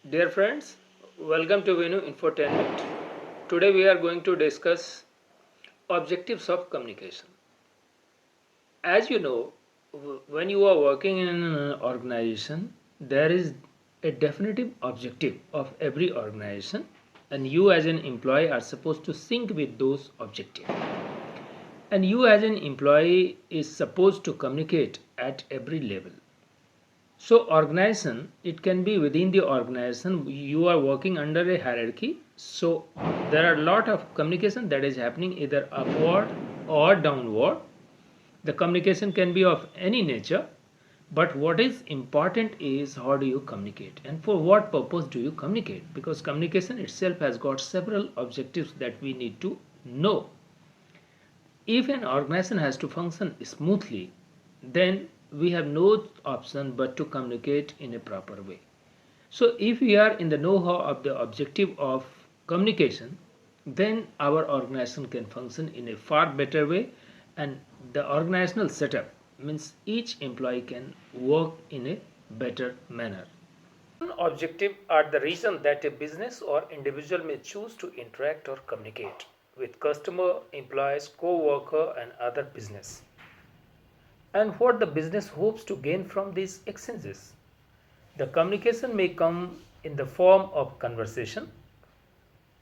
Dear friends, welcome to Venu Infotainment. Today we are going to discuss objectives of communication. As you know, when you are working in an organization, there is a definitive objective of every organization, and you as an employee are supposed to sync with those objectives. And you as an employee is supposed to communicate at every level. So organization, it can be within the organization, you are working under a hierarchy. So there are a lot of communication that is happening either upward or downward. The communication can be of any nature, but what is important is how do you communicate and for what purpose do you communicate, because communication itself has got several objectives that we need to know. If an organization has to function smoothly, then we have no option but to communicate in a proper way. So if we are in the know-how of the objective of communication, then our organization can function in a far better way, and the organizational setup means each employee can work in a better manner. Objective are the reason that a business or individual may choose to interact or communicate with customer, employees, co-worker and other business, and what the business hopes to gain from these exchanges. The communication may come in the form of conversation,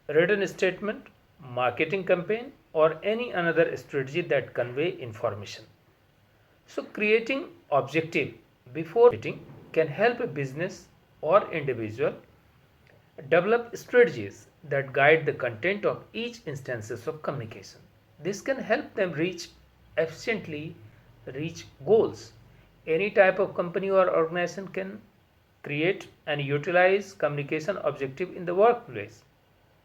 written statement, marketing campaign, or any another strategy that convey information. So creating objective before meeting can help a business or individual develop strategies that guide the content of each instances of communication. This can help them efficiently reach goals. Any type of company or organization can create and utilize communication objective in the workplace.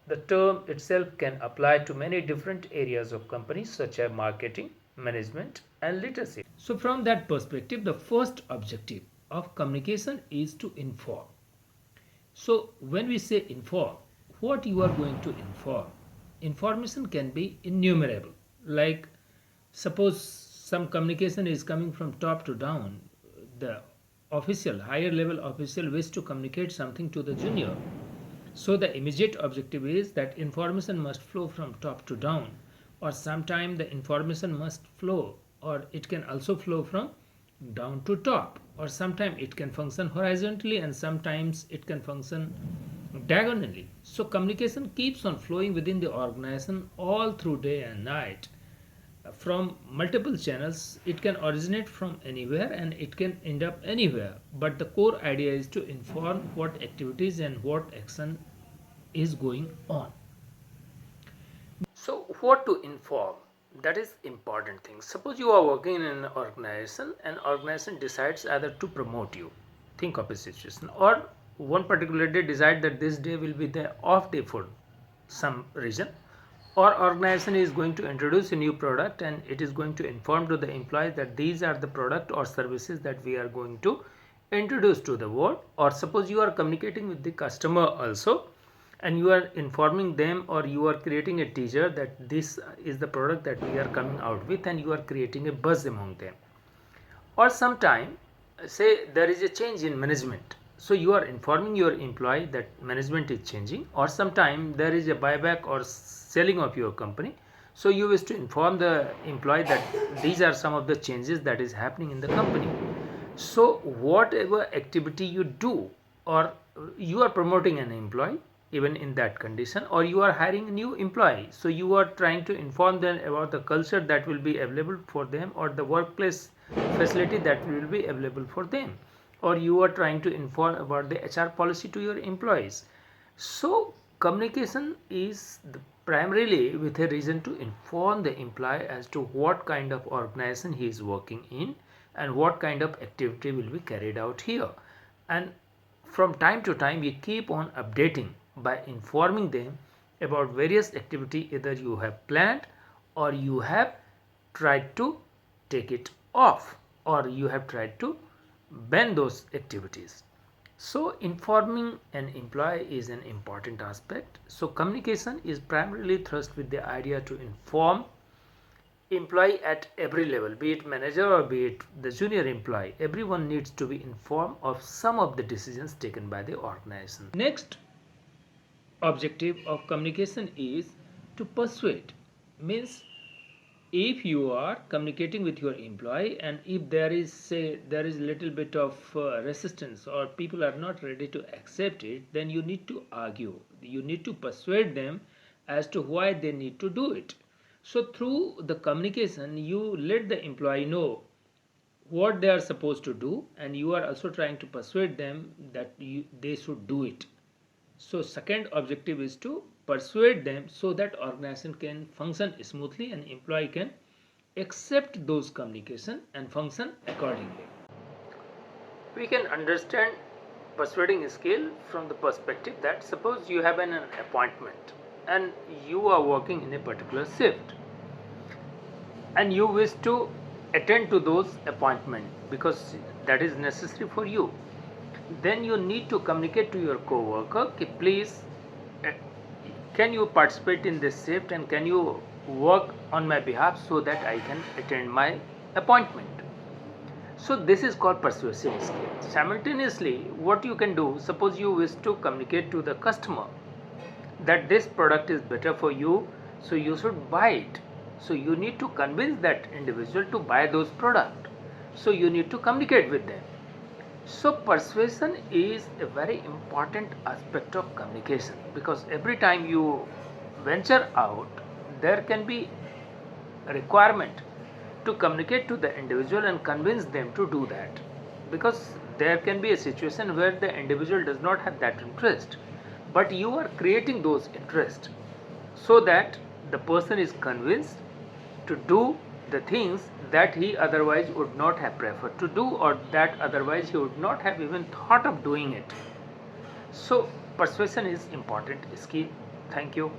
The term itself can apply to many different areas of companies such as marketing, management and leadership. So from that perspective, the first objective of communication is to inform. So when we say inform, what you are going to inform? Information can be innumerable. Like suppose some communication is coming from top to down. The official, higher level official wish to communicate something to the junior. So the immediate objective is that information must flow from top to down, or sometime the information must flow, or it can also flow from down to top, or sometimes it can function horizontally and sometimes it can function diagonally. So communication keeps on flowing within the organization all through day and night from multiple channels. It can originate from anywhere and it can end up anywhere, but the core idea is to inform what activities and what action is going on. So what to inform, that is important thing. Suppose you are working in an organization decides either to promote you, think of a situation, or one particular day decide that this day will be the off day for some reason, or organization is going to introduce a new product and it is going to inform to the employees that these are the product or services that we are going to introduce to the world. Or suppose you are communicating with the customer also and you are informing them, or you are creating a teaser that this is the product that we are coming out with, and you are creating a buzz among them. Or sometime say there is a change in management, so you are informing your employee that management is changing. Or sometime there is a buyback or selling of your company, so you wish to inform the employee that these are some of the changes that is happening in the company. So whatever activity you do, or you are promoting an employee even in that condition, or you are hiring a new employee, so you are trying to inform them about the culture that will be available for them, or the workplace facility that will be available for them, or you are trying to inform about the HR policy to your employees. So communication is primarily with a reason to inform the employee as to what kind of organization he is working in and what kind of activity will be carried out here. And from time to time we keep on updating by informing them about various activity either you have planned or you have tried to take it off, or you have tried to ban those activities. So informing an employee is an important aspect. So communication is primarily thrust with the idea to inform employee at every level, be it manager or be it the junior employee, everyone needs to be informed of some of the decisions taken by the organization. Next objective of communication is to persuade. Means if you are communicating with your employee and if there is, say, there is little bit of resistance or people are not ready to accept it, then you need to argue, you need to persuade them as to why they need to do it. So through the communication you let the employee know what they are supposed to do, and you are also trying to persuade them that they should do it. So second objective is to persuade them so that organization can function smoothly and employee can accept those communication and function accordingly. We can understand persuading skill from the perspective that suppose you have an appointment and you are working in a particular shift and you wish to attend to those appointment because that is necessary for you, then you need to communicate to your co-worker, please can you participate in this shift and can you work on my behalf so that I can attend my appointment. So this is called persuasive skill. Simultaneously, what you can do, suppose you wish to communicate to the customer that this product is better for you, so you should buy it. So you need to convince that individual to buy those products. So you need to communicate with them. So persuasion is a very important aspect of communication, because every time you venture out, there can be a requirement to communicate to the individual and convince them to do that, because there can be a situation where the individual does not have that interest, but you are creating those interests so that the person is convinced to do the things that he otherwise would not have preferred to do, or that otherwise he would not have even thought of doing it. So persuasion is important skill. Thank you.